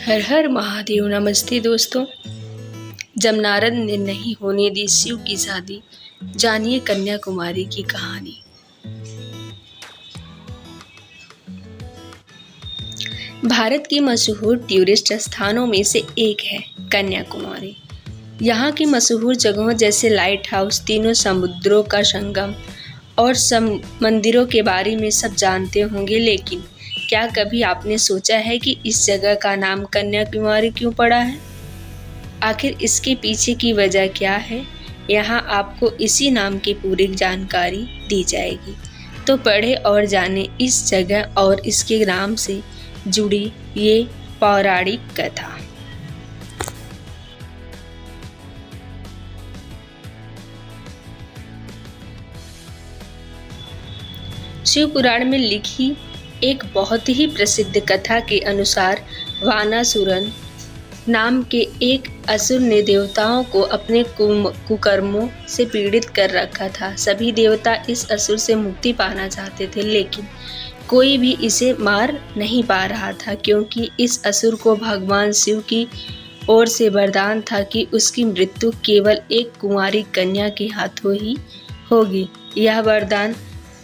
हर हर महादेव। नमस्ते दोस्तों। जब नारद ने नहीं होने दी शिव की शादी, जानिए कन्याकुमारी की कहानी। भारत की मशहूर टूरिस्ट स्थानों में से एक है कन्याकुमारी। यहाँ की मशहूर जगहों जैसे लाइट हाउस, तीनों समुद्रों का संगम और मंदिरों के बारे में सब जानते होंगे, लेकिन क्या कभी आपने सोचा है कि इस जगह का नाम कन्याकुमारी क्यों पड़ा है? आखिर इसके पीछे की वजह क्या है? यहाँ आपको इसी नाम की पूरी जानकारी दी जाएगी। तो पढ़े और जाने इस जगह और इसके नाम से जुड़ी ये पौराणिक कथा। शिव पुराण में लिखी एक बहुत ही प्रसिद्ध कथा के अनुसार वानासुरन नाम के एक असुर ने देवताओं को अपने कुकर्मों से पीड़ित कर रखा था। सभी देवता इस असुर से मुक्ति पाना चाहते थे, लेकिन कोई भी इसे मार नहीं पा रहा था, क्योंकि इस असुर को भगवान शिव की ओर से वरदान था कि उसकी मृत्यु केवल एक कुंवारी कन्या के हाथों ही होगी। यह वरदान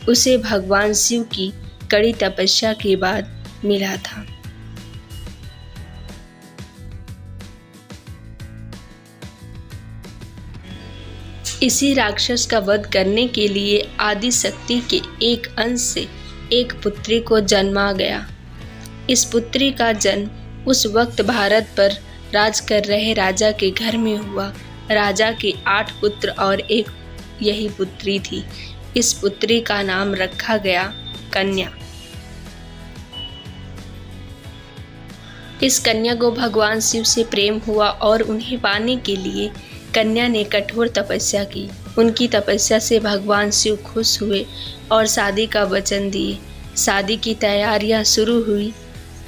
उसे भगवान शिव की कड़ी तपस्या के बाद मिला था। इसी राक्षस का वध करने के लिए आदि शक्ति के एक अंश से एक पुत्री को जन्मा गया। इस पुत्री का जन्म उस वक्त भारत पर राज कर रहे राजा के घर में हुआ। राजा के 8 पुत्र और एक यही पुत्री थी। इस पुत्री का नाम रखा गया कन्या। इस कन्या को भगवान शिव से प्रेम हुआ और उन्हें पाने के लिए कन्या ने कठोर तपस्या की। उनकी तपस्या से भगवान शिव खुश हुए और शादी का वचन दिए। शादी की तैयारियां शुरू हुई।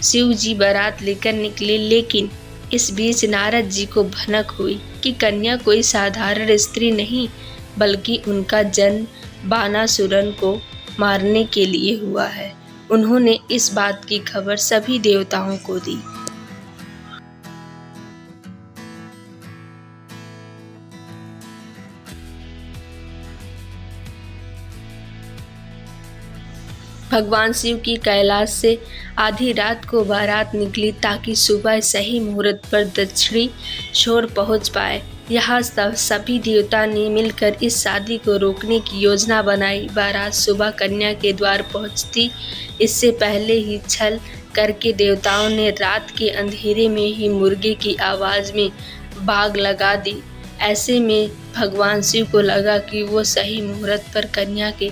शिव जी बारात लेकर निकले, लेकिन इस बीच नारद जी को भनक हुई कि कन्या कोई साधारण स्त्री नहीं, बल्कि उनका जन्म बानासुरन को मारने के लिए हुआ है। उन्होंने इस बात की खबर सभी देवताओं को दी। भगवान शिव की कैलाश से आधी रात को बारात निकली, ताकि सुबह सही मुहूर्त पर दक्षिणी छोर पहुंच पाए। यहाँ सभी देवता ने मिलकर इस शादी को रोकने की योजना बनाई। बारात सुबह कन्या के द्वार पहुंचती इससे पहले ही छल करके देवताओं ने रात के अंधेरे में ही मुर्गे की आवाज में बाग लगा दी। ऐसे में भगवान शिव को लगा कि वो सही मुहूर्त पर कन्या के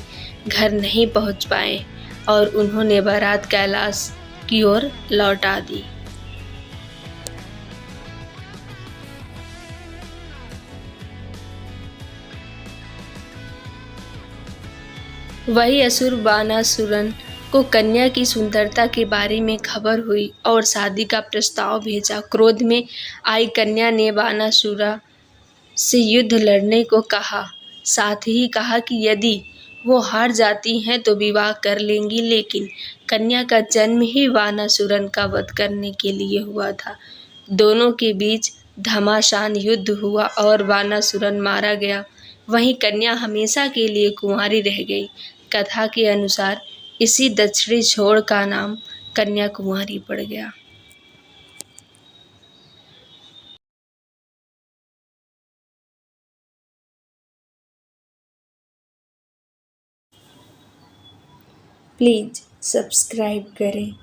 घर नहीं पहुंच पाए और उन्होंने बारात कैलाश की ओर लौटा दी। वही असुर बानासुरन को कन्या की सुंदरता के बारे में खबर हुई और शादी का प्रस्ताव भेजा। क्रोध में आई कन्या ने बानासुरा से युद्ध लड़ने को कहा। साथ ही कहा कि यदि वो हार जाती हैं तो विवाह कर लेंगी, लेकिन कन्या का जन्म ही वानासुरन का वध करने के लिए हुआ था। दोनों के बीच घमासान युद्ध हुआ और वानासुरन मारा गया। वहीं कन्या हमेशा के लिए कुंवारी रह गई। कथा के अनुसार इसी दक्षिणी छोर का नाम कन्याकुमारी पड़ गया। प्लीज़ सब्सक्राइब करें।